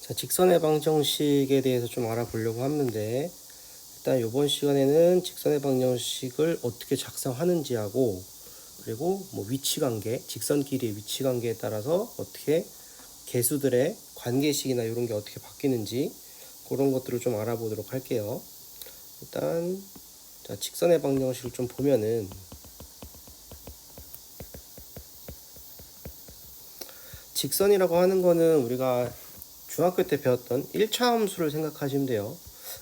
자, 직선의 방정식에 대해서 좀 알아보려고 하는데, 일단 이번 시간에는 직선의 방정식을 어떻게 작성하는지 하고, 그리고 뭐 위치관계, 직선끼리의 위치관계에 따라서 어떻게 개수들의 관계식이나 이런 게 어떻게 바뀌는지 그런 것들을 좀 알아보도록 할게요. 일단 자, 직선의 방정식을 좀 보면은 직선이라고 하는 거는 우리가 중학교 때 배웠던 1차 함수를 생각하시면 돼요.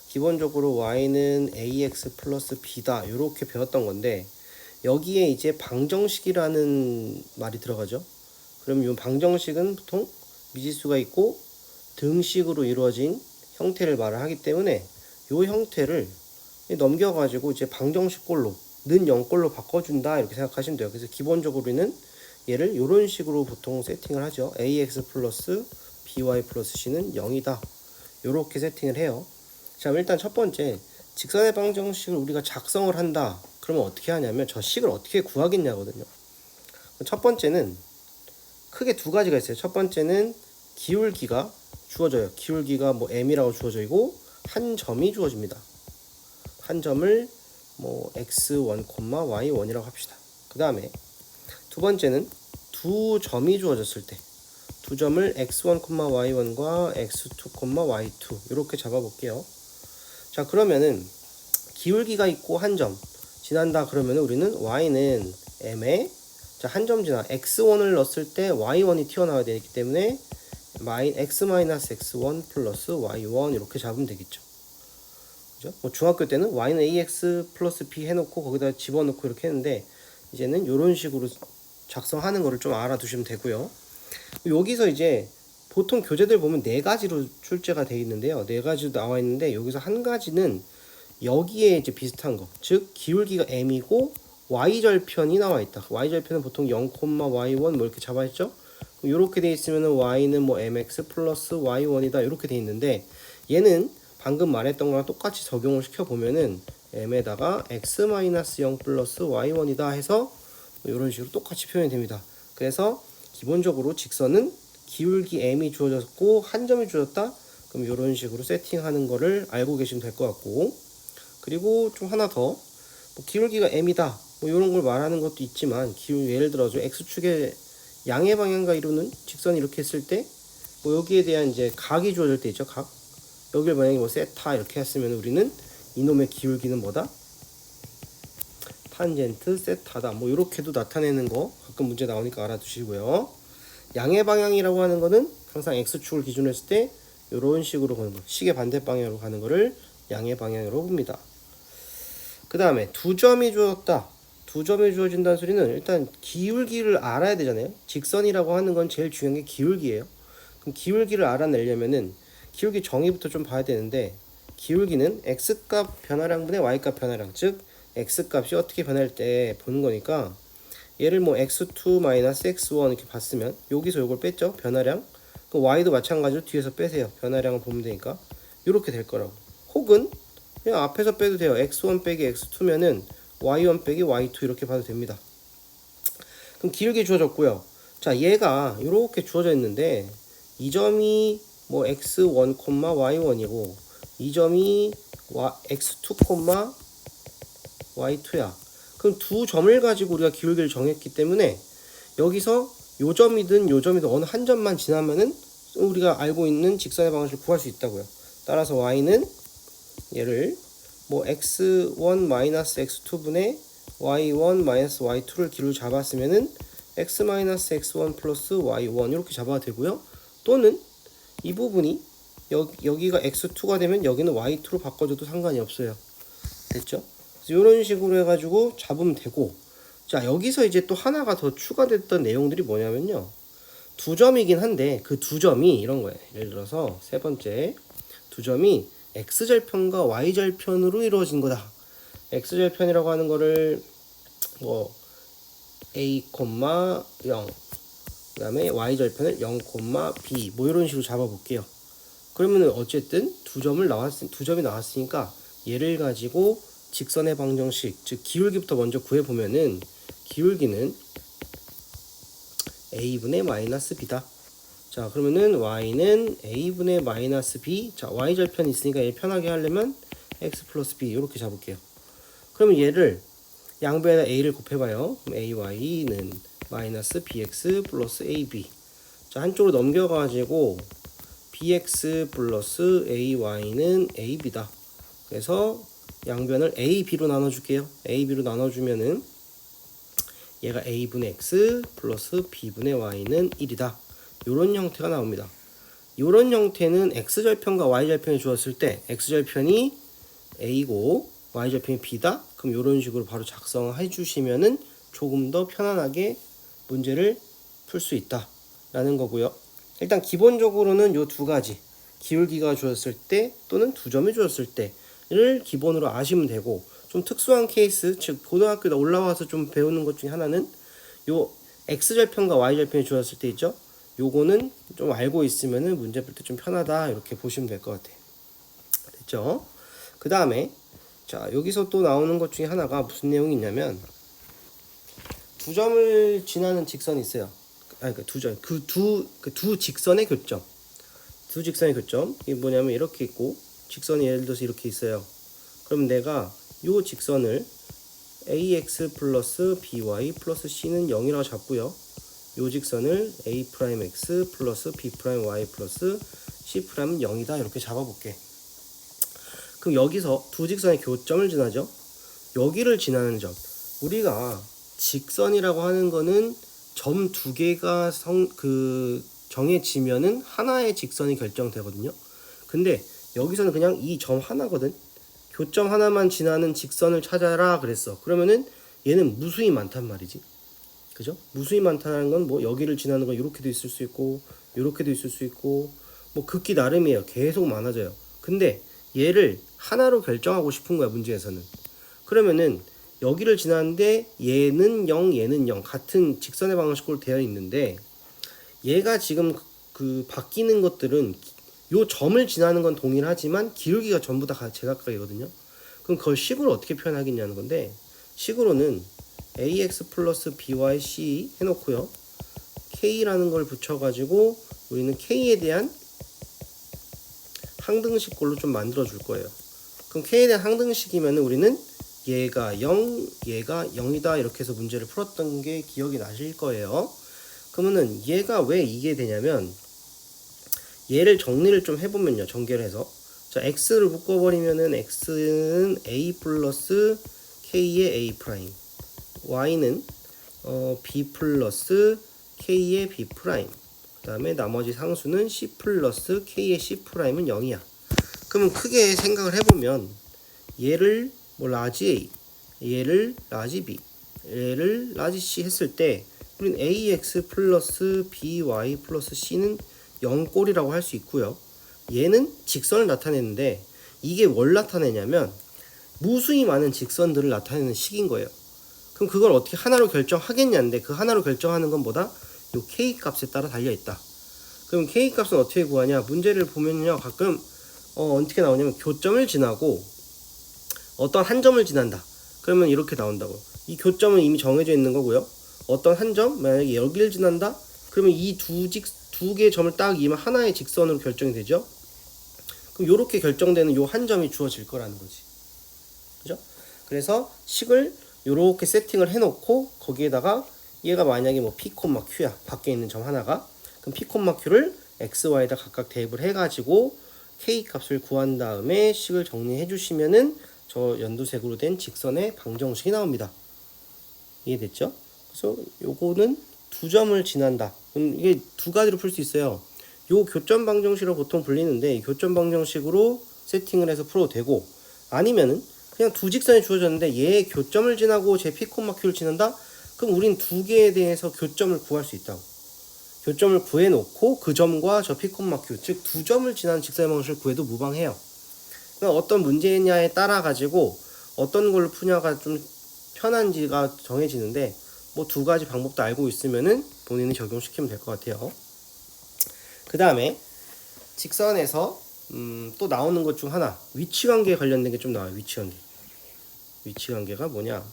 기본적으로 y는 ax 플러스 b다 이렇게 배웠던 건데, 여기에 이제 방정식이라는 말이 들어가죠. 그럼 이 방정식은 보통 미지수가 있고 등식으로 이루어진 형태를 말을 하기 때문에 이 형태를 넘겨가지고 이제 방정식꼴로 는 0꼴로 바꿔준다 이렇게 생각하시면 돼요. 그래서 기본적으로는 얘를 이런 식으로 보통 세팅을 하죠. ax 플러스 by 플러스 c는 0이다 이렇게 세팅을 해요. 자, 일단 첫 번째 직선의 방정식을 우리가 작성을 한다. 그러면 어떻게 하냐면 저 식을 어떻게 구하겠냐거든요. 첫 번째는 크게 두 가지가 있어요. 첫 번째는 기울기가 주어져요. 기울기가 뭐 m이라고 주어져 있고 한 점이 주어집니다. 한 점을 뭐 x1, y1이라고 합시다. 그 다음에 두 번째는 두 점이 주어졌을 때 두 점을 x1, y1과 x2, y2 이렇게 잡아볼게요. 자, 그러면은 기울기가 있고 한 점 지난다 그러면은 우리는 y는 m에 자, 한 점 지나 x1을 넣었을 때 y1이 튀어나와야 되기 때문에 x-x1 플러스 y1 이렇게 잡으면 되겠죠. 그죠? 뭐 중학교 때는 y는 ax 플러스 b 해놓고 거기다 집어넣고 이렇게 했는데, 이제는 이런 식으로 작성하는 거를 좀 알아두시면 되고요. 여기서 이제 보통 교재들 보면 네 가지로 출제가 되어 있는데요. 네 가지로 나와 있는데, 여기서 한 가지는 여기에 이제 비슷한 거, 즉 기울기가 m이고 y절편이 나와 있다. y절편은 보통 0, y1 뭐 이렇게 잡아 있죠. 이렇게 돼 있으면 y는 뭐 mx 플러스 y1이다 이렇게 돼 있는데, 얘는 방금 말했던 거랑 똑같이 적용을 시켜 보면은 m에다가 x-0 플러스 y1이다 해서 이런 식으로 똑같이 표현이 됩니다. 그래서 기본적으로 직선은 기울기 m이 주어졌고 한 점이 주어졌다. 그럼 이런 식으로 세팅하는 거를 알고 계시면 될 것 같고, 그리고 좀 하나 더, 뭐 기울기가 m이다 뭐 이런 걸 말하는 것도 있지만, 예를 들어서 x축의 양의 방향과 이루는 직선이 이렇게 했을 때 뭐 여기에 대한 이제 각이 주어질 때 있죠. 각. 여기를 만약에 뭐 세타 이렇게 했으면 우리는 이놈의 기울기는 뭐다? 탄젠트 세타다. 뭐 이렇게도 나타내는 거 가끔 문제 나오니까 알아두시고요. 양의 방향이라고 하는 거는 항상 x축을 기준으로 했을 때 이런 식으로 가는 거, 시계 반대 방향으로 가는 거를 양의 방향으로 봅니다. 그 다음에 두 점이 주어졌다. 두 점이 주어진다는 소리는 일단 기울기를 알아야 되잖아요. 직선이라고 하는 건 제일 중요한 게 기울기예요. 그럼 기울기를 알아내려면은 기울기 정의부터 좀 봐야 되는데, 기울기는 x값 변화량분의 y값 변화량, 즉 x값이 어떻게 변할 때 보는 거니까, 얘를 뭐 x2 x1 이렇게 봤으면 여기서 이걸 뺐죠. 변화량. 그 y도 마찬가지로 뒤에서 빼세요. 변화량을 보면 되니까 이렇게 될 거라고. 혹은 그냥 앞에서 빼도 돼요. x1 빼기 x2면은 y1 빼기 y2 이렇게 봐도 됩니다. 그럼 기울기 주어졌고요. 자, 얘가 이렇게 주어져 있는데 이 점이 뭐 x1, y1이고 이 점이 x2, y2야. 그럼 두 점을 가지고 우리가 기울기를 정했기 때문에 여기서 요 점이든 요 점이든 어느 한 점만 지나면은 우리가 알고 있는 직선의 방정식을 구할 수 있다고요. 따라서 y는 얘를 뭐 x1 x2분의 y1 y2를 기울을 잡았으면은 x x1 플러스 y1 이렇게 잡아도 되고요. 또는 이 부분이 여기가 x2가 되면 여기는 y2로 바꿔줘도 상관이 없어요. 됐죠? 이런 식으로 해가지고 잡으면 되고, 자, 여기서 이제 또 하나가 더 추가됐던 내용들이 뭐냐면요, 두 점이긴 한데 그 두 점이 이런 거예요. 예를 들어서 세 번째, 두 점이 x절편과 y절편으로 이루어진 거다. x절편이라고 하는 거를 뭐 a, 0, 그 다음에 y절편을 0, b 뭐 이런 식으로 잡아볼게요. 그러면은 어쨌든 두 점이 나왔으니까 얘를 가지고 직선의 방정식, 즉 기울기부터 먼저 구해보면은 기울기는 a분의 마이너스 b다. 자, 그러면은 y는 a분의 마이너스 b. 자, y절편이 있으니까 얘 편하게 하려면 x 플러스 b 이렇게 잡을게요. 그러면 얘를 양변에다 a를 곱해봐요. 그럼 ay는 마이너스 bx 플러스 ab. 자, 한쪽으로 넘겨가지고 bx 플러스 ay는 ab다. 그래서 양변을 a, b로 나눠줄게요. a, b로 나눠주면은 얘가 a분의 x 플러스 b분의 y는 1이다. 요런 형태가 나옵니다. 요런 형태는 x절편과 y절편이 주었을 때 x절편이 a고 y절편이 b다. 그럼 요런 식으로 바로 작성해 주시면은 조금 더 편안하게 문제를 풀 수 있다 라는 거고요. 일단 기본적으로는 요 두 가지, 기울기가 주었을 때 또는 두 점이 주었을 때를 기본으로 아시면 되고, 좀 특수한 케이스, 즉 고등학교에 올라와서 좀 배우는 것 중에 하나는 요 x절편과 y절편이 주었을 때 있죠. 요거는 좀 알고 있으면은 문제 풀 때 좀 편하다 이렇게 보시면 될 것 같아요. 됐죠? 그 다음에 자, 여기서 또 나오는 것 중에 하나가 무슨 내용이 있냐면, 두 점을 지나는 직선이 있어요. 아니, 그 두 점, 두 직선의 교점. 두 직선의 교점. 이게 뭐냐면 이렇게 있고, 직선이 예를 들어서 이렇게 있어요. 그럼 내가 요 직선을 ax 플러스 by 플러스 c는 0이라고 잡고요. 요 직선을 a'(x) 플러스 b'(y) 플러스 c'는 0이다 이렇게 잡아볼게. 그럼 여기서 두 직선의 교점을 지나죠. 여기를 지나는 점, 우리가 직선이라고 하는 거는 점 두 개가 정해지면은 하나의 직선이 결정되거든요. 근데 여기서는 그냥 이 점 하나거든. 교점 하나만 지나는 직선을 찾아라 그랬어. 그러면은 얘는 무수히 많단 말이지. 그죠? 무수히 많다는 건 뭐 여기를 지나는 건 이렇게도 있을 수 있고 이렇게도 있을 수 있고 뭐 극기 나름이에요. 계속 많아져요. 근데 얘를 하나로 결정하고 싶은 거야, 문제에서는. 그러면은 여기를 지나는데 얘는 0, 얘는 0 같은 직선의 방식으로 되어 있는데, 얘가 지금 그 바뀌는 것들은 요 점을 지나는 건 동일하지만 기울기가 전부 다 제각각이거든요. 그럼 그걸 식으로 어떻게 표현하겠냐는 건데, 식으로는 ax 플러스 by c 해놓고요, k라는 걸 붙여가지고 우리는 k에 대한 항등식꼴로 좀 만들어 줄 거예요. 그럼 k에 대한 항등식이면 우리는 얘가 0, 얘가 0이다 이렇게 해서 문제를 풀었던 게 기억이 나실 거예요. 그러면은 얘가 왜 이게 되냐면, 얘를 정리를 좀 해보면요, 전개를 해서 자, x를 묶어버리면은 x는 a 플러스 k의 a 프라임, y는 b 플러스 k의 b 프라임, 그 다음에 나머지 상수는 c 플러스 k의 c 프라임은 0이야. 그러면 크게 생각을 해보면 얘를 뭐 라지 A, 얘를 라지 B, 얘를 라지 C 했을 때 우린 AX 플러스 BY 플러스 C는 0꼴이라고 할 수 있고요. 얘는 직선을 나타내는데 이게 뭘 나타내냐면 무수히 많은 직선들을 나타내는 식인 거예요. 그럼 그걸 어떻게 하나로 결정하겠냐인데, 그 하나로 결정하는 건 뭐다? 요 K 값에 따라 달려있다. 그럼 K 값은 어떻게 구하냐? 문제를 보면요, 가끔 어떻게 나오냐면 교점을 지나고 어떤 한 점을 지난다. 그러면 이렇게 나온다고. 이 교점은 이미 정해져 있는 거고요. 어떤 한 점, 만약에 여기를 지난다. 그러면 이 두 개의 점을 딱 이으면 하나의 직선으로 결정이 되죠. 그럼 이렇게 결정되는 요 한 점이 주어질 거라는 거지. 그죠? 그래서 식을 이렇게 세팅을 해놓고 거기에다가 얘가 만약에 뭐 p, q야. 밖에 있는 점 하나가. 그럼 p, q를 x, y에다 각각 대입을 해가지고 k 값을 구한 다음에 식을 정리해 주시면은 저 연두색으로 된 직선의 방정식이 나옵니다. 이해됐죠? 그래서 요거는 두 점을 지난다. 그럼 이게 두 가지로 풀 수 있어요. 요 교점 방정식으로 보통 불리는데, 교점 방정식으로 세팅을 해서 풀어도 되고, 아니면은 그냥 두 직선이 주어졌는데 얘의 교점을 지나고 제 p, q를 지난다? 그럼 우린 두 개에 대해서 교점을 구할 수 있다고. 교점을 구해놓고 그 점과 저 p, q, 즉 두 점을 지나는 직선의 방정식을 구해도 무방해요. 그러니까 어떤 문제냐에 따라 가지고 어떤 걸로 푸냐가 좀 편한지가 정해지는데, 뭐 두 가지 방법도 알고 있으면은 본인이 적용시키면 될 것 같아요. 그 다음에 직선에서 또 나오는 것 중 하나, 위치관계에 관련된 게 좀 나와요. 위치관계. 위치관계가 뭐냐?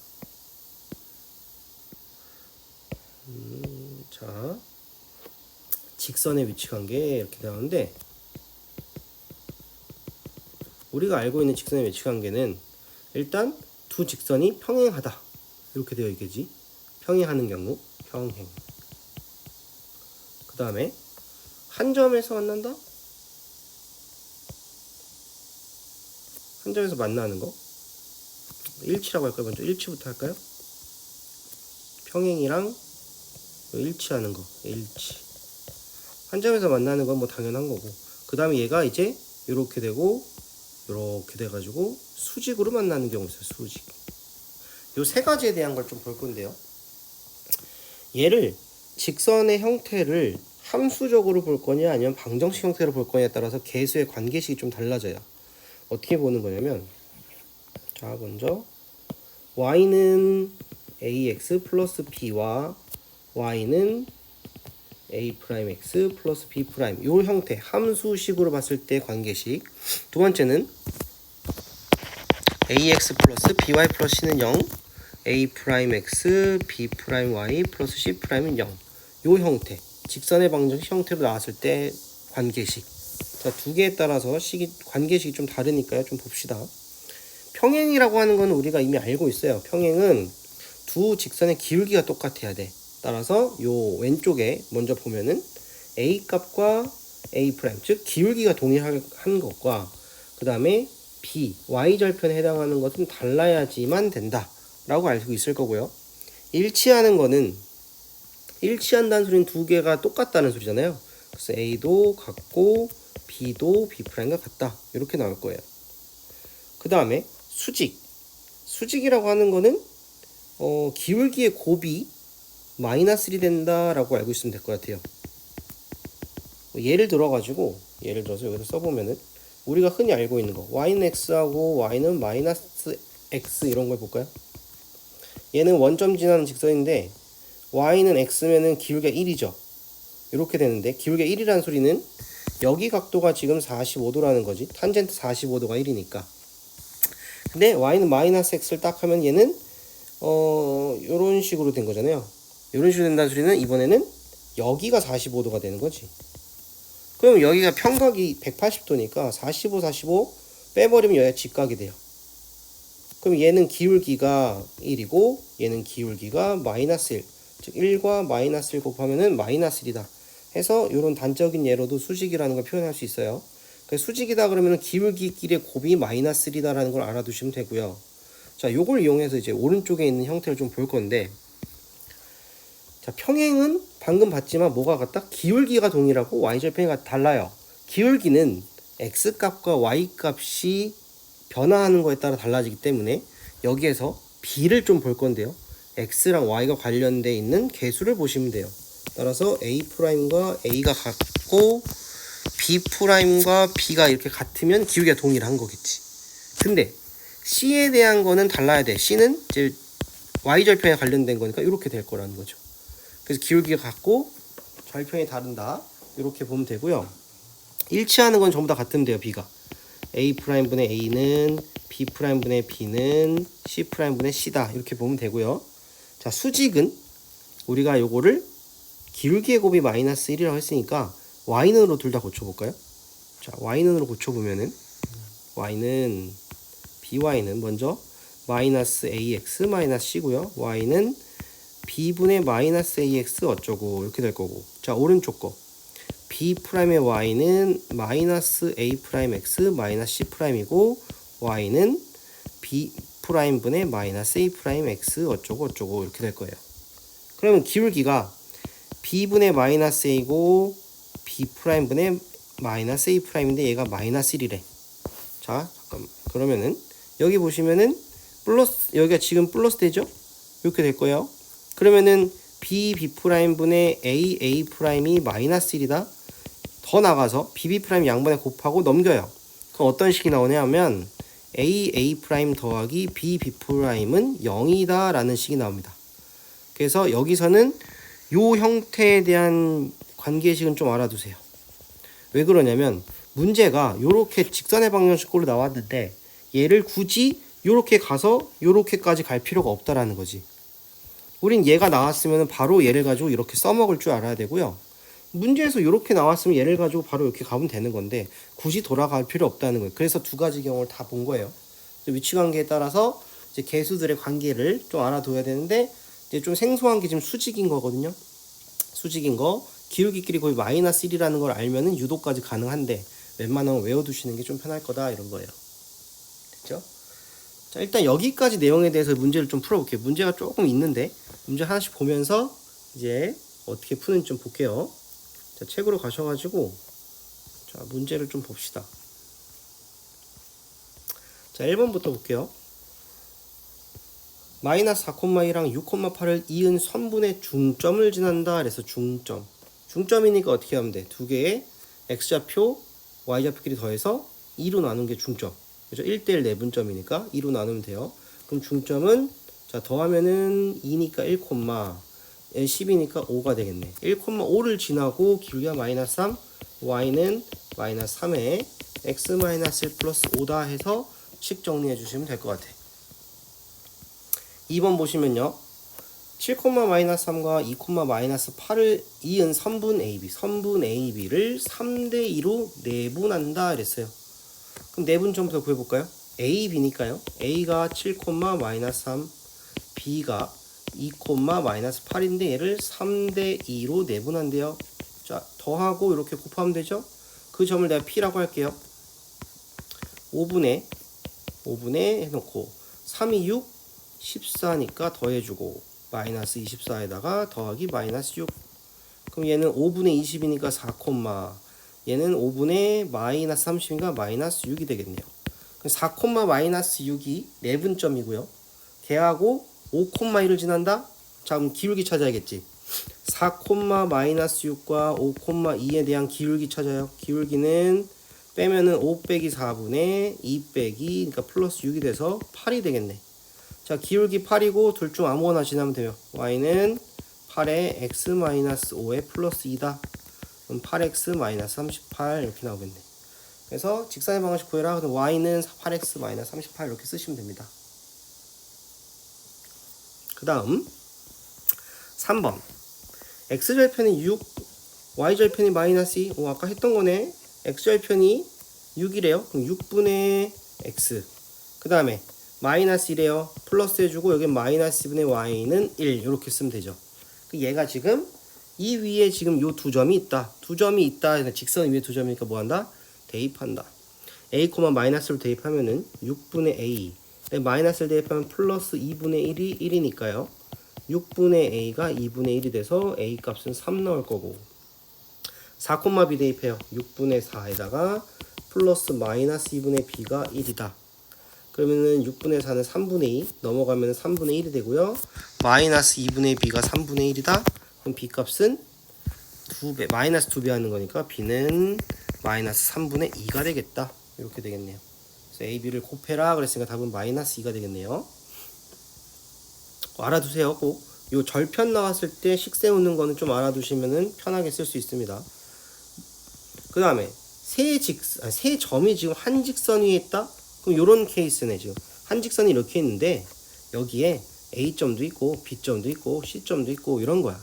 자, 직선의 위치관계 이렇게 나오는데, 우리가 알고 있는 직선의 위치관계는 일단 두 직선이 평행하다 이렇게 되어 있겠지. 평행하는 경우 평행. 그 다음에 한 점에서 만난다? 한 점에서 만나는 거 일치라고 할까요? 먼저 일치부터 할까요? 평행이랑 일치하는 거 일치. 한 점에서 만나는 건 뭐 당연한 거고, 그 다음에 얘가 이제 이렇게 되고 이렇게 돼가지고 수직으로 만나는 경우 있어요. 수직. 요 세 가지에 대한 걸 좀 볼 건데요. 얘를 직선의 형태를 함수적으로 볼 거냐 아니면 방정식 형태로 볼 거냐에 따라서 계수의 관계식이 좀 달라져요. 어떻게 보는 거냐면, 자 먼저 y는 ax 플러스 b와 y는 a'x 플러스 b' 요 형태 함수식으로 봤을 때 관계식. 두 번째는 ax 플러스 by 플러스 c는 0, a'x b'y 플러스 c'은 0. 요 형태 직선의 방정식 형태로 나왔을 때 관계식. 자, 두 개에 따라서 관계식이 좀 다르니까요. 좀 봅시다. 평행이라고 하는 건 우리가 이미 알고 있어요. 평행은 두 직선의 기울기가 똑같아야 돼. 따라서 요 왼쪽에 먼저 보면은 a 값과 a', 즉 기울기가 동일한 것과 그 다음에 b, y절편에 해당하는 것은 달라야지만 된다 라고 알고 있을 거고요. 일치하는 거는, 일치한다는 소리는 두 개가 똑같다는 소리잖아요. 그래서 a도 같고 b도 b'과 같다 이렇게 나올 거예요. 그 다음에 수직이라고 하는 거는 기울기의 곱이 마이너스 1이 된다라고 알고 있으면 될 것 같아요. 예를 들어서 여기서 써보면은 우리가 흔히 알고 있는 거 y는 x하고 y는 마이너스 x 이런 걸 볼까요? 얘는 원점 지나는 직선인데 y는 x면은 기울기가 1이죠. 이렇게 되는데 기울기가 1이라는 소리는 여기 각도가 지금 45도라는 거지. 탄젠트 45도가 1이니까. 근데 y는 마이너스 x를 딱 하면 얘는 요런 식으로 된 거잖아요. 요런 식으로 된다는 소리는 이번에는 여기가 45도가 되는 거지. 그럼 여기가 평각이 180도니까 45 빼버리면 여기가 직각이 돼요. 그럼 얘는 기울기가 1이고 얘는 기울기가 마이너스 1, 즉 1과 마이너스 1 곱하면은 마이너스 1이다 해서 요런 단적인 예로도 수직이라는 걸 표현할 수 있어요. 그래서 수직이다 그러면은 기울기끼리의 곱이 마이너스 1이다라는 걸 알아두시면 되고요. 자, 요걸 이용해서 이제 오른쪽에 있는 형태를 좀 볼 건데, 자, 평행은 방금 봤지만 뭐가 같다? 기울기가 동일하고 y절편이 달라요. 기울기는 x값과 y값이 변화하는 거에 따라 달라지기 때문에 여기에서 b를 좀 볼 건데요. x랑 y가 관련되어 있는 개수를 보시면 돼요. 따라서 a'과 a가 같고 b'과 b가 이렇게 같으면 기울기가 동일한 거겠지. 근데 c에 대한 거는 달라야 돼. c는 이제 y절편에 관련된 거니까 이렇게 될 거라는 거죠. 그래서 기울기가 같고 절편이 다른다 이렇게 보면 되고요. 일치하는 건 전부 다 같으면 돼요. b가 a'분의 a는 b'분의 b는 c'분의 c다 이렇게 보면 되고요. 자, 수직은 우리가 요거를 기울기의 곱이 마이너스 1이라고 했으니까 y는으로 둘 다 고쳐볼까요? 자, y는으로 고쳐보면은 y는 by는 먼저 마이너스 ax 마이너스 c고요. y는 b분의 마이너스 ax 어쩌고 이렇게 될 거고, 자, 오른쪽 거 b'의 y는 마이너스 a'x 마이너스 c'이고 y는 b'분의 마이너스 a'x 어쩌고 이렇게 될 거예요. 그러면 기울기가 b분의 마이너스 a고 b'분의 마이너스 a'인데 얘가 마이너스 1이래. 자, 잠깐만. 그러면은 여기 보시면은 플러스, 여기가 지금 플러스 되죠? 이렇게 될 거예요. 그러면은 b'분의 a'이 마이너스 1이다. 더 나가서 bb' 양변에 곱하고 넘겨요. 그럼 어떤 식이 나오냐면 a' 더하기 b'은 0이다 라는 식이 나옵니다. 그래서 여기서는 요 형태에 대한 관계식은 좀 알아두세요. 왜 그러냐면 문제가 요렇게 직선의 방정식으로 나왔는데 얘를 굳이 요렇게 가서 요렇게까지 갈 필요가 없다라는 거지. 우린 얘가 나왔으면 바로 얘를 가지고 이렇게 써먹을 줄 알아야 되고요. 문제에서 이렇게 나왔으면 얘를 가지고 바로 이렇게 가면 되는 건데 굳이 돌아갈 필요 없다는 거예요. 그래서 두 가지 경우를 다 본 거예요. 위치 관계에 따라서 이제 개수들의 관계를 좀 알아둬야 되는데 이제 좀 생소한 게 지금 수직인 거거든요. 수직인 거 기울기끼리 거의 마이너스 1이라는 걸 알면은 유도까지 가능한데 웬만하면 외워두시는 게 좀 편할 거다 이런 거예요. 됐죠? 자, 일단 여기까지 내용에 대해서 문제를 좀 풀어볼게요. 문제가 조금 있는데 문제 하나씩 보면서 이제 어떻게 푸는지 좀 볼게요. 자, 책으로 가셔가지고 자, 문제를 좀 봅시다. 자, 1번부터 볼게요. 마이너스 4,2랑 6,8을 이은 선분의 중점을 지난다. 그래서 중점이니까 어떻게 하면 돼? 두 개의 x좌표, y좌표끼리 더해서 2로 나눈 게 중점. 그죠? 1대1 내분점이니까 2로 나누면 돼요. 그럼 중점은 자 더하면은 2니까 1, 10이니까 5가 되겠네. 1,5를 지나고 기울기가 마이너스 3, y는 마이너스 3에 x 마이너스 1 플러스 5다 해서 식 정리해 주시면 될 것 같아. 2번 보시면요. 7, 마이너스 3과 2, 마이너스 8을 이은 선분 AB를 3대2로 내분한다 그랬어요. 그럼 내분점부터 구해볼까요? A, B니까요. A가 7, 마이너스 3, B가 2, 마이너스 8인데 얘를 3대2로 내분한대요. 자, 더하고 이렇게 곱하면 되죠? 그 점을 내가 P라고 할게요. 5분의 해놓고 3이 6, 14니까 더해주고 마이너스 24에다가 더하기 마이너스 6. 그럼 얘는 5분의 20이니까 4, 얘는 5분의 마이너스 30이니까 마이너스 6이 되겠네요. 그럼 4, 마이너스 6이 내분점이고요. 걔하고 5, 1을 지난다? 자, 그럼 기울기 찾아야겠지. 4, 마이너스 6과 5, 2에 대한 기울기 찾아요. 기울기는 빼면은 5 빼기 4분의 2 빼기 그러니까 플러스 6이 돼서 8이 되겠네. 자, 기울기 8이고 둘 중 아무거나 지나면 돼요. y는 8에 x-5에 플러스 2다. 그럼 8x-38 이렇게 나오겠네. 그래서 직사의 방정식 구해라. 그럼 y는 8x-38 이렇게 쓰시면 됩니다. 그 다음 3번 x절편이 6, y절편이 마이너스 2. 아까 했던 거네. x절편이 6이래요. 그럼 6분의 x. 그 다음에 마이너스 1이에요. 플러스 해주고 여기 마이너스 2분의 y는 1 이렇게 쓰면 되죠. 얘가 지금 이 위에 지금 요 두 점이 있다. 두 점이 있다. 직선 위에 두 점이니까 뭐한다? 대입한다. a, 마이너스를 대입하면은 6분의 a. 마이너스를 대입하면 플러스 2분의 1이 1이니까요. 6분의 a가 2분의 1이 돼서 a 값은 3 나올 거고 4, b 대입해요. 6분의 4에다가 플러스 마이너스 2분의 b가 1이다. 그러면은 6분의 4는 3분의 2 넘어가면 3분의 1이 되고요. 마이너스 2분의 b가 3분의 1이다. 그럼 b 값은 2배, 마이너스 2배 하는 거니까 b는 마이너스 3분의 2가 되겠다. 이렇게 되겠네요. 그래서 a, b를 곱해라 그랬으니까 답은 마이너스 2가 되겠네요. 알아두세요. 꼭 요 절편 나왔을 때 식 세우는 거는 좀 알아두시면은 편하게 쓸 수 있습니다. 그 다음에 세 점이 지금 한 직선 위에 있다? 그럼 요런 케이스네. 지금 한 직선이 이렇게 있는데 여기에 A점도 있고 B점도 있고 C점도 있고 이런 거야.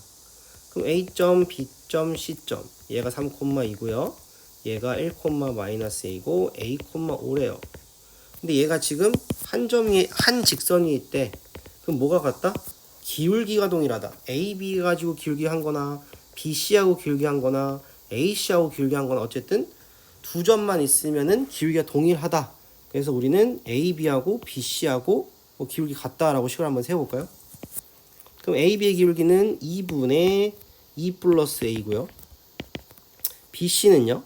그럼 A점, B점, C점 얘가 3,2고요. 얘가 1, 마이너스 A고 A, 5래요. 근데 얘가 지금 한 점 위에 한 직선 위에 있대. 그럼 뭐가 같다? 기울기가 동일하다. AB 가지고 기울기 한 거나 BC하고 기울기 한 거나 AC하고 기울기 한 거나 어쨌든 두 점만 있으면은 기울기가 동일하다. 그래서 우리는 AB하고 BC하고 뭐 기울기 같다라고 식을 한번 세워볼까요? 그럼 AB의 기울기는 2분의 2 플러스 A고요. BC는요.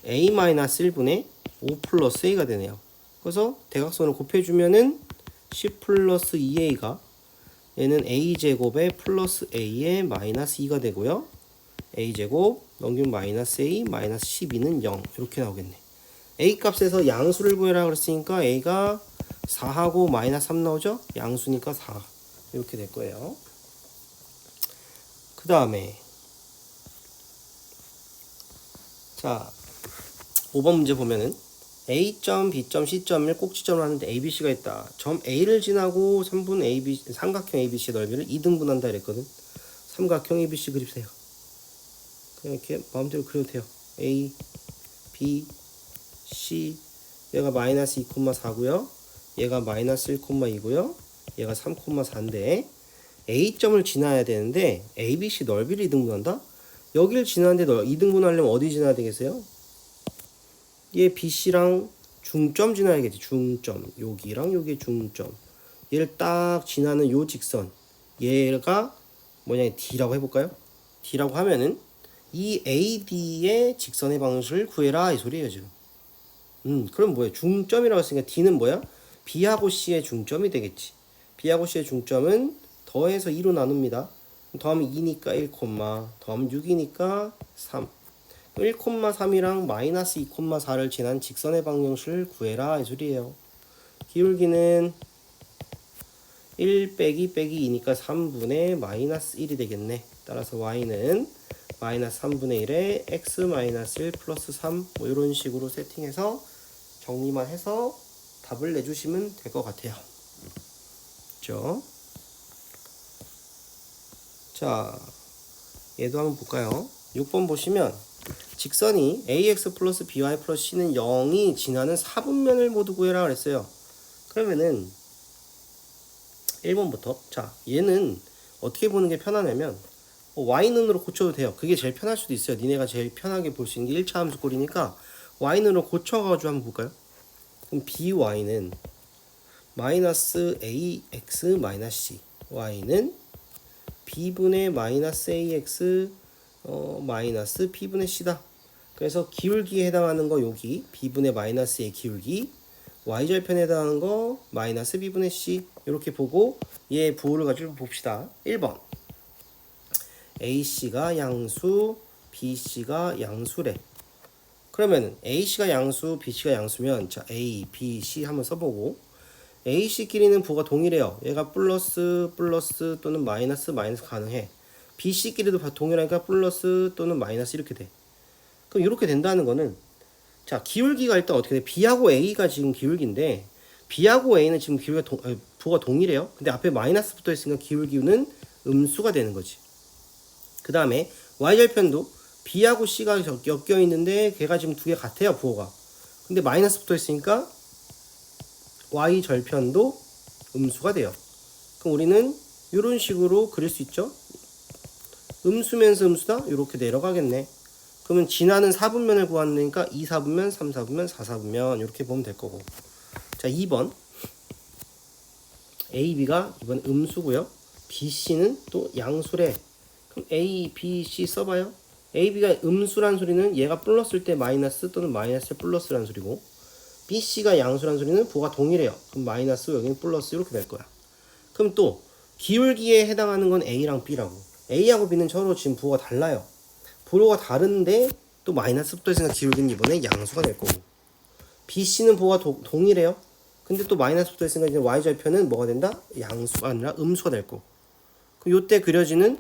A-1분의 5 플러스 A가 되네요. 그래서 대각선을 곱해주면은 10 플러스 2A가 얘는 A제곱에 플러스 A에 마이너스 2가 되고요. A제곱 넘기면 마이너스 A 마이너스 12는 0 이렇게 나오겠네. A 값에서 양수를 구해라 그랬으니까 A가 4하고 마이너스 3 나오죠? 양수니까 4 이렇게 될 거예요. 그 다음에 자 5번 문제 보면은 A점, B점, C점을 꼭지점으로 하는데 ABC가 있다. 점 A를 지나고 3분 AB, 삼각형 ABC 넓이를 2등분한다 이랬거든. 삼각형 ABC 그립세요. 이렇게 마음대로 그려도 돼요. A, B, C. 얘가 마이너스 2,4고요. 얘가 마이너스 1,2고요. 얘가 3,4인데 A점을 지나야 되는데 A, B, C 넓이를 이등분한다? 여기를 지나는데 이등분하려면 어디 지나야 되겠어요? 얘 BC랑 중점 지나야겠지. 중점. 여기랑 여기 중점. 얘를 딱 지나는 요 직선. 얘가 뭐냐 D라고 해볼까요? D라고 하면은 이 AD의 직선의 방식을 구해라 이 소리예요 지금. 그럼 뭐예요? 중점이라고 했으니까 D는 뭐야? B하고 C의 중점이 되겠지. B하고 C의 중점은 더해서 2로 나눕니다. 더하면 2니까 1, 더하면 6이니까 3. 1,3이랑 마이너스 2,4를 지난 직선의 방정식을 구해라 이 소리예요. 기울기는 1 빼기 2니까 3분의 마이너스 1이 되겠네. 따라서 y는 마이너스 3분의 1에 x 마이너스 1 플러스 3 뭐 이런 식으로 세팅해서 정리만 해서 답을 내주시면 될 것 같아요. 그렇죠? 자, 얘도 한번 볼까요? 6번 보시면 직선이 ax 플러스 by 플러스 c는 0이 지나는 4분면을 모두 구해라 그랬어요. 그러면은 1번부터 자 얘는 어떻게 보는 게 편하냐면 y는으로 고쳐도 돼요. 그게 제일 편할 수도 있어요. 니네가 제일 편하게 볼 수 있는 게 1차 함수꼴이니까 y는으로 고쳐가지고 한번 볼까요? 그럼 by는 마이너스 ax 마이너스 c y는 b분의 마이너스 ax 마이너스 b분의 c다. 그래서 기울기에 해당하는 거 여기 b분의 마이너스의 기울기 y절편에 해당하는 거 마이너스 b분의 c 이렇게 보고 얘 부호를 가지고 봅시다. 1번 AC가 양수 BC가 양수래. 그러면 AC가 양수 BC가 양수면 자 A, B, C 한번 써보고 AC끼리는 부호가 동일해요. 얘가 플러스 플러스 또는 마이너스 마이너스 가능해. BC끼리도 동일하니까 플러스 또는 마이너스 이렇게 돼. 그럼 이렇게 된다는 거는 자 기울기가 일단 어떻게 돼? B하고 A가 지금 기울기인데 B하고 A는 지금 기울기가 부호가 동일해요. 근데 앞에 마이너스 붙어 있으니까 기울기는 음수가 되는 거지. 그 다음에 Y절편도 B하고 C가 엮여 있는데 걔가 지금 두 개 같아요 부호가. 근데 마이너스 붙어 있으니까 Y절편도 음수가 돼요. 그럼 우리는 이런 식으로 그릴 수 있죠. 음수면서 음수다 이렇게 내려가겠네. 그러면 지나는 4분면을 구하니까 2, 4분면, 3, 4분면, 4, 4분면 이렇게 보면 될 거고. 자 2번 A, B가 이번 음수고요. B, C는 또 양수래. 그럼 A, B, C 써봐요. A, B가 음수란 소리는 얘가 플러스일 때 마이너스 또는 마이너스 플러스란 소리고 B, C가 양수란 소리는 부호가 동일해요. 그럼 마이너스 여기는 플러스 이렇게 될 거야. 그럼 또 기울기에 해당하는 건 A랑 B라고. A하고 B는 서로 지금 부호가 달라요. 부호가 다른데 또 마이너스 붙어 있으니까 기울기는 이번에 양수가 될 거고 B, C는 부호가 동일해요. 근데 또 마이너스 붙어 있으니까 이제 Y절편은 뭐가 된다? 양수가 아니라 음수가 될 거고. 그럼 요때 그려지는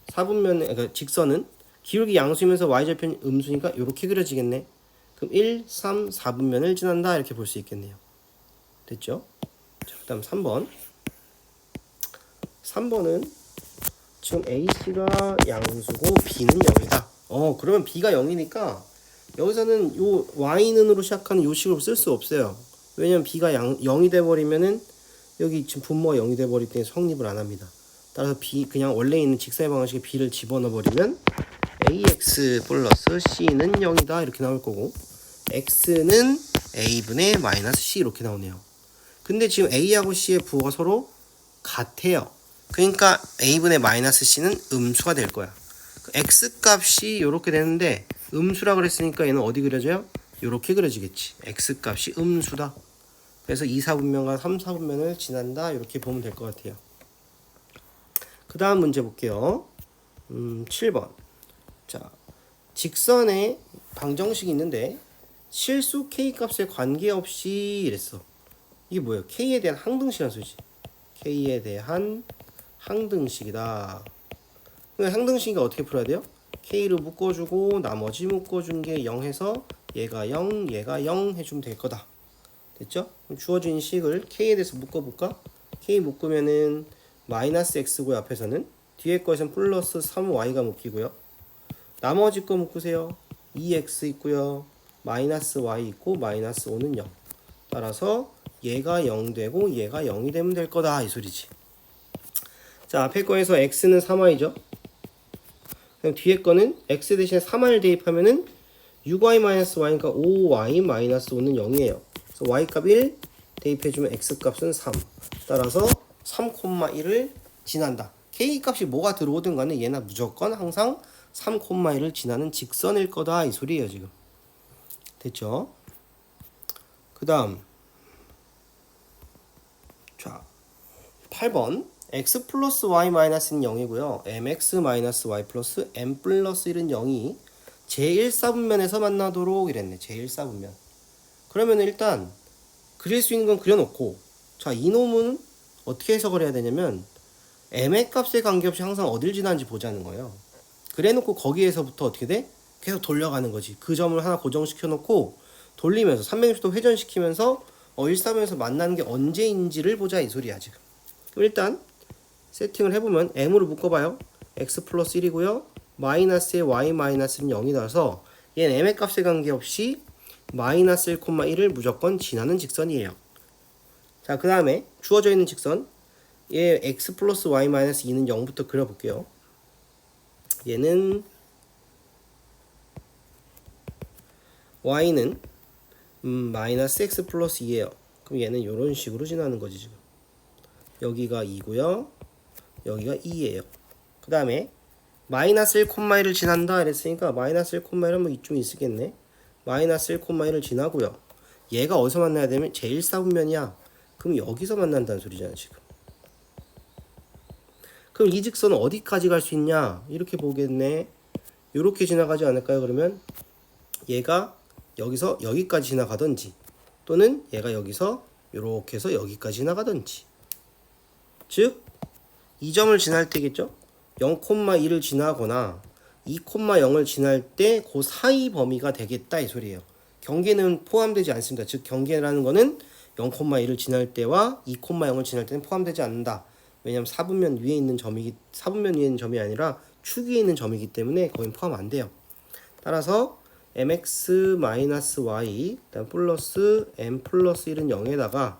4분면 그러니까 직선은 기울기 양수이면서 Y절편이 음수니까 이렇게 그려지겠네. 그럼 1, 3, 4분면을 지난다 이렇게 볼 수 있겠네요. 됐죠? 자, 그 다음 3번 3번은 지금 AC가 양수고 B는 0이다. 그러면 B가 0이니까 여기서는 요 Y는으로 시작하는 요 식으로 쓸 수 없어요. 왜냐면 B가 0이 돼버리면은 여기 지금 분모가 0이 돼버리기 때문에 성립을 안 합니다. 따라서 B 그냥 원래 있는 직선의 방정식에 B를 집어넣어 버리면 AX 플러스 C는 0이다 이렇게 나올 거고 X는 A분의 마이너스 C 이렇게 나오네요. 근데 지금 A하고 C의 부호가 서로 같아요. 그러니까 A분의 마이너스 C는 음수가 될 거야. X 값이 이렇게 되는데 음수라 그랬으니까 얘는 어디 그려져요? 이렇게 그려지겠지. X 값이 음수다. 그래서 2, 4분면과 3, 4분면을 지난다 이렇게 보면 될 것 같아요. 그 다음 문제 볼게요. 7번 자 직선의 방정식이 있는데 실수 K 값에 관계없이 이랬어. 이게 뭐예요? K에 대한 항등식이라는 소리지. K에 대한 항등식이다. 항등식이 어떻게 풀어야 돼요? K를 묶어주고 나머지 묶어준 게 0 해서 얘가 0, 얘가 0 해주면 될 거다. 됐죠? 그럼 주어진 식을 K에 대해서 묶어볼까? K 묶으면은 마이너스 X고요. 앞에서는 뒤에 거에서는 플러스 3Y가 묶이고요. 나머지 거 묶으세요. 2x 있고요. 마이너스 y 있고 마이너스 5는 0. 따라서 얘가 0 되고 얘가 0이 되면 될 거다 이 소리지. 자, 앞에 거에서 x는 3y죠. 그럼 뒤에 거는 x 대신에 3y를 대입하면은 6y-y니까 5y-5는 0이에요. 그래서 y값 1 대입해주면 x값은 3. 따라서 3,1을 지난다. k값이 뭐가 들어오든 간에 얘는 무조건 항상 3,1을 지나는 직선일 거다 이 소리예요 지금. 됐죠? 그 다음 자 8번 x 플러스 y 마이너스는 0이고요. mx 마이너스 y 플러스 m 플러스 1은 0이 제1사분면에서 만나도록 이랬네. 제1사분면. 그러면 일단 그릴 수 있는 건 그려놓고, 자 이놈은 어떻게 해석을 해야 되냐면 m의 값에 관계없이 항상 어딜 지나는지 보자는 거예요. 그래놓고 거기에서부터 어떻게 돼? 계속 돌려가는 거지. 그 점을 하나 고정시켜 놓고 돌리면서 360도 회전시키면서 1사분면에서 만나는 게 언제인지를 보자 이 소리야 지금. 그럼 일단 세팅을 해보면 m으로 묶어봐요. x 플러스 1이고요. 마이너스에 y 마이너스는 0이라서 얘는 m의 값에 관계없이 마이너스 1,1을 무조건 지나는 직선이에요. 자, 그 다음에 주어져 있는 직선 얘 x 플러스 y 마이너스 2는 0부터 그려볼게요. 얘는 y는 마이너스 x 플러스 2예요. 그럼 얘는 이런 식으로 지나는 거지 지금. 여기가 2고요. 여기가 2예요. 그 다음에 마이너스 1,1을 지난다 이랬으니까 마이너스 1,1은 뭐 이쯤 있겠네. 마이너스 1,1을 지나고요. 얘가 어디서 만나야 되면 제1사분면이야. 그럼 여기서 만난다는 소리잖아 지금. 그럼 이 직선은 어디까지 갈 수 있냐? 이렇게 보겠네. 이렇게 지나가지 않을까요? 그러면 얘가 여기서 여기까지 지나가든지 또는 얘가 여기서 이렇게 해서 여기까지 지나가든지, 즉 이 점을 지날 때겠죠? 0,2를 지나거나 2,0을 지날 때 그 사이 범위가 되겠다 이 소리예요. 경계는 포함되지 않습니다. 즉 경계라는 거는 0,1을 지날 때와 2,0을 지날 때는 포함되지 않는다. 왜냐하면 사분면 위에 있는 점이 아니라 축 위에 있는 점이기 때문에 거긴 포함 안 돼요. 따라서 mx-y 그다음 플러스 m 플러스 1은 0에다가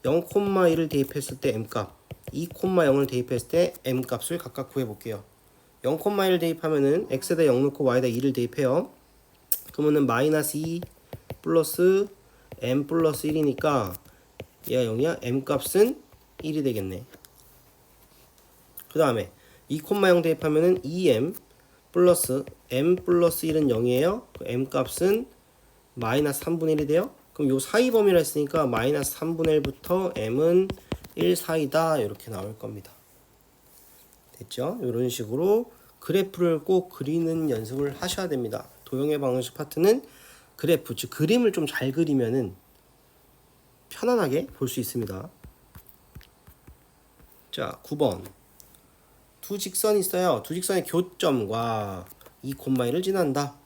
0,1을 대입했을 때 m값, 2,0을 대입했을 때 m값을 각각 구해볼게요. 0,1을 대입하면은 x에다 0 넣고 y에다 2를 대입해요. 그러면은 마이너스 2 플러스 m 플러스 1이니까 얘가 0이야. m값은 1이 되겠네. 그 다음에 2,0 대입하면은 2m 플러스 m 플러스 1은 0이에요. 그 m값은 마이너스 3분의 1이 돼요. 그럼 요 사이 범위라 했으니까 마이너스 3분의 1부터 m은 1 사이다 이렇게 나올 겁니다. 됐죠? 이런 식으로 그래프를 꼭 그리는 연습을 하셔야 됩니다. 도형의 방정식 파트는 그래프, 즉 그림을 좀 잘 그리면은 편안하게 볼 수 있습니다. 자, 9번. 두 직선이 있어요. 두 직선의 교점과 2,1을 지난다.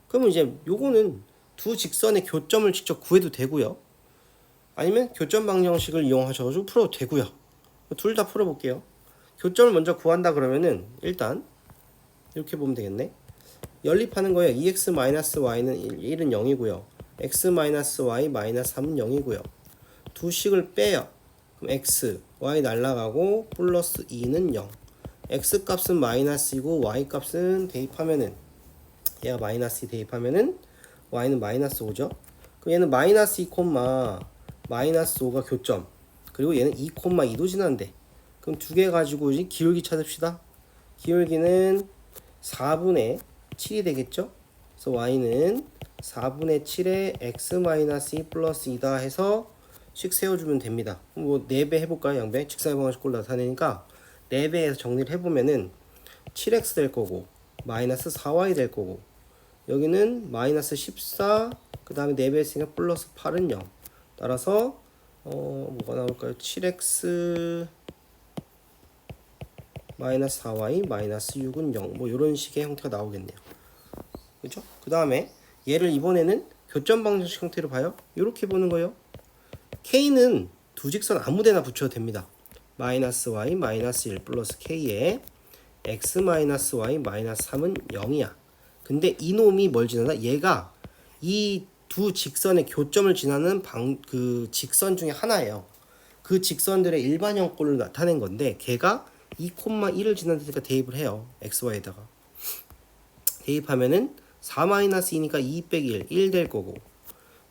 그러면 이제 요거는 두 직선의 교점을 직접 구해도 되고요. 아니면 교점 방정식을 이용하셔가지고 풀어도 되고요. 둘 다 풀어볼게요. 교점을 먼저 구한다 그러면은 일단 이렇게 보면 되겠네. 연립하는 거예요. 2x-y는 1은 0이고요. x-y-3은 0이고요. 두 식을 빼요. 그럼 x, y 날라가고 플러스 2는 0. x 값은 마이너스이고 y 값은 대입하면은 얘가 마이너스 2 대입하면은 y는 마이너스 5죠. 그럼 얘는 마이너스 2, 마이너스 5가 교점. 그리고 얘는 2,2도 지난대. 그럼 두 개 가지고 이제 기울기 찾읍시다. 기울기는 4분의 7이 되겠죠. 그래서 y는 4분의 7에 x-2 플러스 2다 해서 식 세워주면 됩니다. 뭐 4배 해볼까요? 양배? 직사의 방정식꼴로 나타내니까 4배에서 정리를 해보면은 7x 될 거고 마이너스 4y 될 거고 여기는 마이너스 14 그 다음에 4배 했으니까 플러스 8은 0. 따라서 뭐가 나올까요? 7x 마이너스 4y 마이너스 6은 0. 뭐 이런 식의 형태가 나오겠네요. 그죠? 그 다음에 얘를 이번에는 교점 방정식 형태로 봐요. 이렇게 보는 거예요. k는 두 직선 아무데나 붙여도 됩니다. 마이너스 y 마이너스 1 플러스 k에 x 마이너스 y 마이너스 3은 0이야. 근데 이놈이 뭘 지나다? 얘가 이 두 직선의 교점을 지나는 그 직선 중에 하나예요. 그 직선들의 일반형 꼴을 나타낸 건데 걔가 2,1을 지나니까 대입을 해요. xy에다가 대입하면은 4-2니까 2 빼기 1 될 거고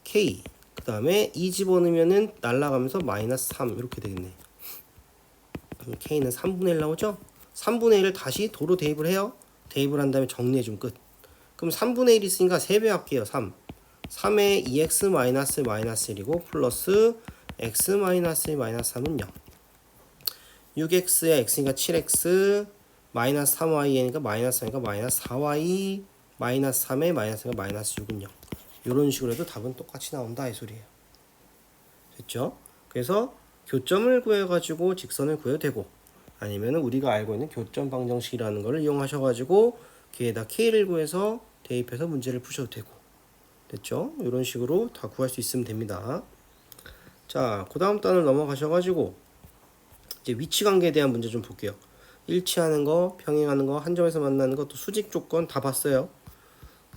k 그 다음에 2 집어넣으면은 날라가면서 -3 이렇게 되겠네. k는 3분의 1 나오죠? 3분의 1을 다시 도로 대입을 해요. 대입을 한 다음에 정리해주면 끝. 그럼 3분의 1 있으니까 3배 할게요. 3에 2x-1이고 플러스 x-3은 0. 6x에 x니까 7x 마이너스 3y니까 -3이니까 -4y 마이너스 3에 마이너스가 -6은 0. 이런 식으로 해도 답은 똑같이 나온다 이 소리예요. 됐죠? 그래서 교점을 구해가지고 직선을 구해도 되고 아니면 우리가 알고 있는 교점 방정식이라는 걸 이용하셔가지고 걔에다 k를 구해서 대입해서 문제를 푸셔도 되고 됐죠? 이런 식으로 다 구할 수 있으면 됩니다. 자, 그 다음 단을 넘어가셔가지고 이제 위치 관계에 대한 문제 좀 볼게요. 일치하는 거, 평행하는 거, 한 점에서 만나는 거, 또 수직 조건 다 봤어요.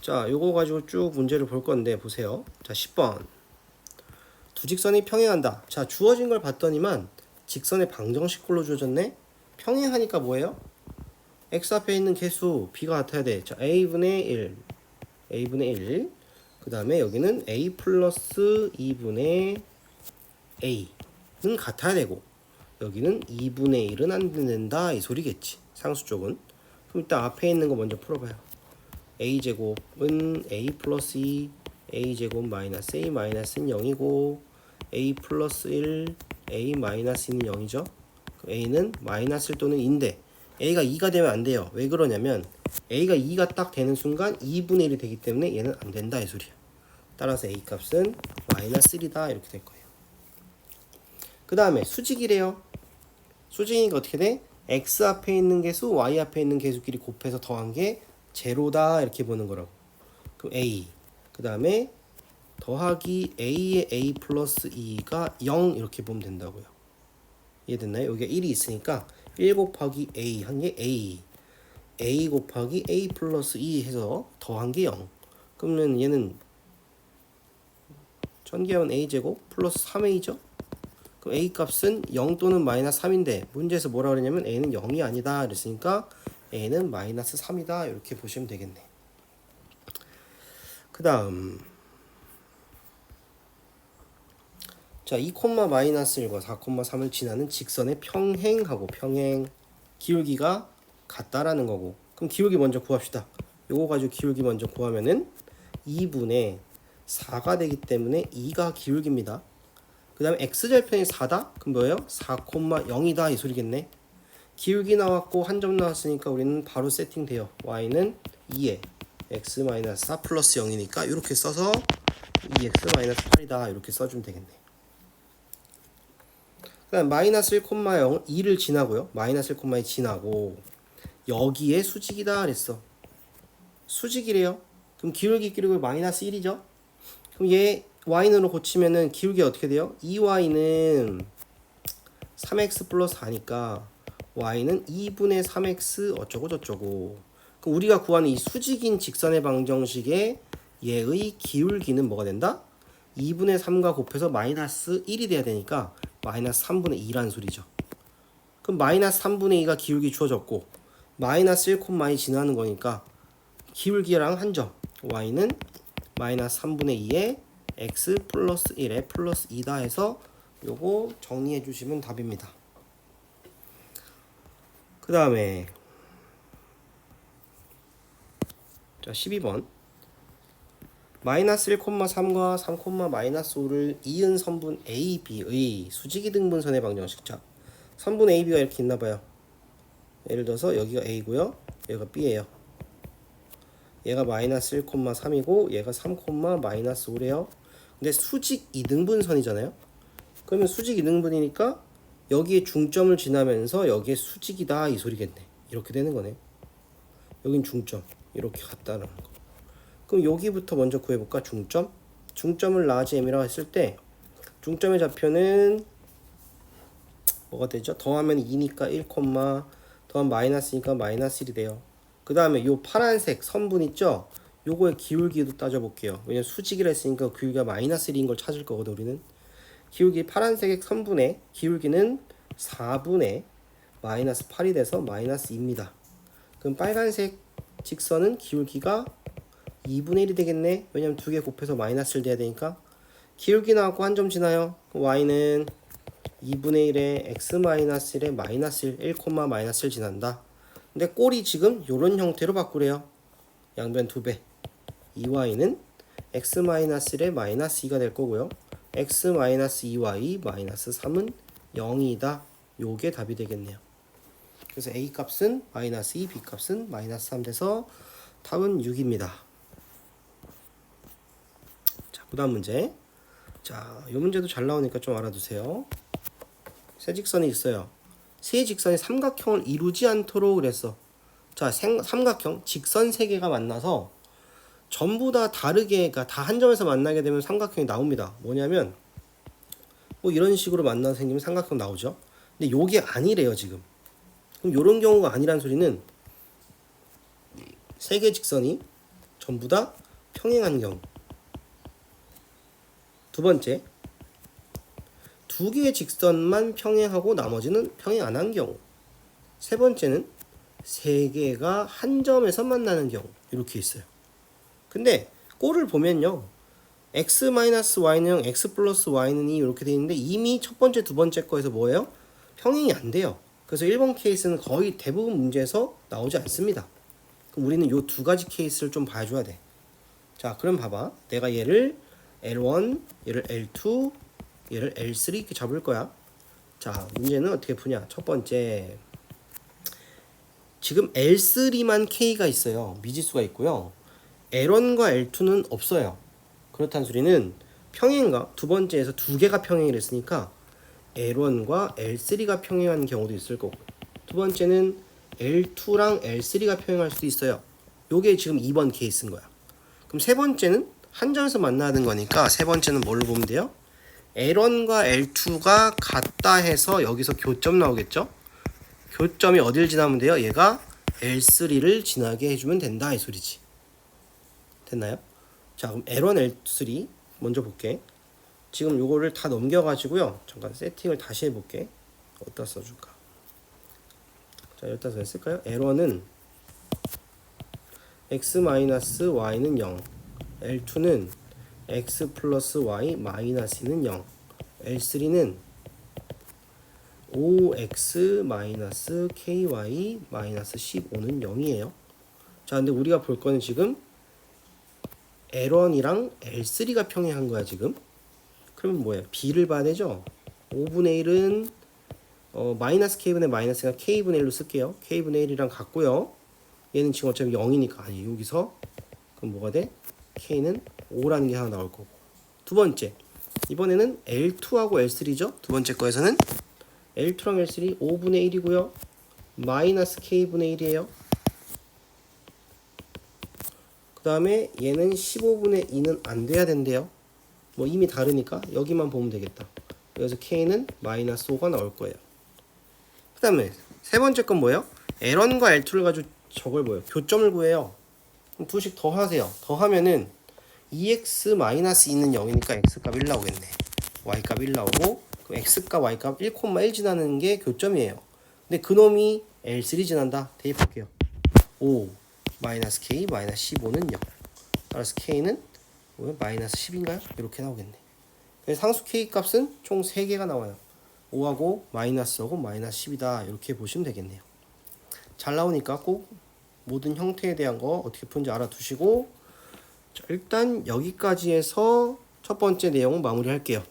자, 요거 가지고 쭉 문제를 볼 건데 보세요. 자, 10번. 두 직선이 평행한다. 자, 주어진 걸 봤더니만 직선의 방정식꼴로 주어졌네. 평행하니까 뭐예요? x 앞에 있는 개수 b가 같아야 돼. 자, a분의 1. 그 다음에 여기는 a 플러스 2분의 a는 같아야 되고 여기는 2분의 1은 안 된다 이 소리겠지. 상수 쪽은. 그럼 일단 앞에 있는 거 먼저 풀어봐요. a제곱은 a 플러스 2 a제곱 마이너스 a 마이너스는 0이고 a 플러스 1 a 마이너스는 0이죠. a는 마이너스 1 또는 2인데 a가 2가 되면 안 돼요. 왜 그러냐면 a가 2가 딱 되는 순간 2분의 1이 되기 때문에 얘는 안 된다 이 소리야. 따라서 a 값은 마이너스 1이다 이렇게 될 거예요. 그 다음에 수직이래요. 수직이니까 어떻게 돼? x 앞에 있는 개수 y 앞에 있는 개수끼리 곱해서 더한 게 제로다 이렇게 보는 거라고. 그럼 a 그 다음에 더하기 a의 a 플러스 2가 0 이렇게 보면 된다고요. 이해됐나요? 여기가 1이 있으니까 1 곱하기 a 한 게 a 곱하기 a 플러스 2 해서 더한 게 0. 그러면 얘는 전개하면 a제곱 플러스 3a죠. 그럼 a 값은 0 또는 마이너스 3인데 문제에서 뭐라 그러냐면 a는 0이 아니다 그랬으니까 a는 마이너스 3이다 이렇게 보시면 되겠네. 그 다음 자 2, 마이너스 1과 4, 3을 지나는 직선의 평행하고 평행 기울기가 같다라는 거고 그럼 기울기 먼저 구합시다. 요거 가지고 기울기 먼저 구하면은 2분의 4가 되기 때문에 2가 기울기입니다. 그 다음에 x절편이 4다? 그럼 뭐예요? 4,0이다 이 소리겠네. 기울기 나왔고 한 점 나왔으니까 우리는 바로 세팅돼요. y는 2에 x-4 플러스 0이니까 이렇게 써서 2x-8이다 이렇게 써주면 되겠네. 그 다음 마이너스 1,0 2를 지나고요. 마이너스 1,2 지나고 여기에 수직이다 그랬어. 수직이래요. 그럼 기울기 기울기 마이너스 1이죠. 그럼 얘 y는로 고치면은 기울기 어떻게 돼요? 2y는 3x 플러스 4니까 y는 2분의 3x 어쩌고 저쩌고. 그럼 우리가 구하는 이 수직인 직선의 방정식의 얘의 기울기는 뭐가 된다? 2분의 3과 곱해서 마이너스 1이 돼야 되니까 마이너스 3분의 2라는 소리죠. 그럼 마이너스 3분의 2가 기울기 주어졌고 마이너스 1,2 지나는 거니까 기울기랑 한 점 y는 마이너스 3분의 2에 x 플러스 1에 플러스 2다 해서 요거 정리해 주시면 답입니다. 그 다음에 자 12번 마이너스 1,3과 3, 마이너스 5를 이은 선분 AB의 수직이등분선의 방정식. 자, 선분 AB가 이렇게 있나봐요. 예를 들어서 여기가 A고요 여기가 B예요. 얘가 마이너스 1,3이고 얘가 3, 마이너스 5래요. 근데 수직 이등분선이잖아요. 그러면 수직 이등분이니까 여기에 중점을 지나면서 여기에 수직이다 이 소리겠네. 이렇게 되는 거네. 여긴 중점 이렇게 같다는 거. 그럼 여기부터 먼저 구해볼까? 중점을 라지 m이라고 했을 때 중점의 좌표는 뭐가 되죠? 더하면 2니까 1, 더하면 마이너스니까 마이너스 1이 돼요. 그 다음에 요 파란색 선분 있죠? 요거의 기울기도 따져볼게요. 왜냐면 수직이라 했으니까 기울기가 마이너스 1인 걸 찾을 거거든 우리는. 기울기 파란색 선분의 기울기는 4분의 마이너스 8이 돼서 마이너스 2입니다. 그럼 빨간색 직선은 기울기가 2분의 1이 되겠네. 왜냐면 두 개 곱해서 마이너스를 돼야 되니까. 기울기 나왔고 한 점 지나요. y는 2분의 1에 x-1에 마이너스 1, 1, 마이너스 1 지난다. 근데 꼴이 지금 이런 형태로 바꾸래요. 양변 2배. 2y는 x-1에 마이너스 2가 될 거고요. x-2y 마이너스 3은 0이다. 요게 답이 되겠네요. 그래서 a 값은 마이너스 2, b 값은 마이너스 3 돼서 답은 6입니다. 자, 그 다음 문제. 자, 이 문제도 잘 나오니까 좀 알아두세요. 세 직선이 있어요. 세 직선이 삼각형을 이루지 않도록 그랬어. 자, 삼각형 직선 세 개가 만나서 전부 다 다르게, 그러니까 다 한 점에서 만나게 되면 삼각형이 나옵니다. 뭐냐면 뭐 이런 식으로 만나서 생기면 삼각형 나오죠. 근데 요게 아니래요 지금. 그럼 요런 경우가 아니란 소리는 세 개 직선이 전부 다 평행한 경우. 두 번째, 두 개의 직선만 평행하고 나머지는 평행 안 한 경우. 세 번째는 세 개가 한 점에서 만나는 경우. 이렇게 있어요. 근데 꼴을 보면요, x-y는 0, x 플러스 y는 2 이렇게 돼 있는데 이미 첫 번째, 두 번째 거에서 뭐예요? 평행이 안 돼요. 그래서 1번 케이스는 거의 대부분 문제에서 나오지 않습니다. 그럼 우리는 이 두 가지 케이스를 좀 봐줘야 돼. 자, 그럼 봐봐. 내가 얘를 L1, 얘를 L2, 얘를 L3 이렇게 잡을 거야. 자, 문제는 어떻게 푸냐. 첫 번째, 지금 L3만 K가 있어요. 미지수가 있고요. L1과 L2는 없어요. 그렇다는 소리는 평행과 두 번째에서 두 개가 평행을 했으니까 L1과 L3가 평행한 경우도 있을 거고, 두 번째는 L2랑 L3가 평행할 수도 있어요. 요게 지금 2번 케이스인 거야. 그럼 세 번째는 한 점에서 만나는 거니까 세 번째는 뭘로 보면 돼요? L1과 L2가 같다 해서 여기서 교점 나오겠죠? 교점이 어딜 지나면 돼요? 얘가 L3를 지나게 해주면 된다 이 소리지. 됐나요? 자, 그럼 L1, L3 먼저 볼게. 지금 요거를 다 넘겨가지고요. 잠깐 세팅을 다시 해볼게. 어디다 써줄까? 자, 여기다 쓸까요? L1은 x-y는 0, L2는 x 플러스 y 마이너스는 0, L3는 5x 마이너스 ky 마이너스 15는 0이에요. 자, 근데 우리가 볼 거는 지금 L1이랑 L3가 평행한 거야 지금. 그러면 뭐예요? b를 봐야 되죠. 5분의 1은 마이너스 k분의 마이너스가 k분의 1로 쓸게요. k분의 1이랑 같고요. 얘는 지금 어차피 0이니까 아니 여기서 그럼 뭐가 돼? k는 5라는 게 하나 나올 거고. 두 번째, 이번에는 L2하고 L3죠. 두 번째 거에서는 L2랑 L3 5분의 1이고요. 마이너스 k분의 1이에요. 그 다음에 얘는 15분의 2는 안 돼야 된대요. 뭐 이미 다르니까 여기만 보면 되겠다. 그래서 k는 마이너스 5가 나올 거예요. 그 다음에 세 번째 건 뭐예요? L1과 L2를 가지고 저걸 뭐예요? 교점을 구해요. 그럼 두씩 더 하세요. 더 하면은 2x 마이너스 2는 0이니까 x값 1 나오겠네. y값 1 나오고, 그럼 x값 y값 1,1 지나는 게 교점이에요. 근데 그놈이 L3 지난다. 대입할게요. 5 마이너스 k 마이너스 15는 0. 따라서 k는 뭐예요? 마이너스 10인가요? 이렇게 나오겠네. 그래서 상수 k 값은 총 3개가 나와요. 5하고 마이너스하고 마이너스 10이다. 이렇게 보시면 되겠네요. 잘 나오니까 꼭 모든 형태에 대한 거 어떻게 푸는지 알아두시고, 자, 일단 여기까지 해서 첫 번째 내용은 마무리할게요.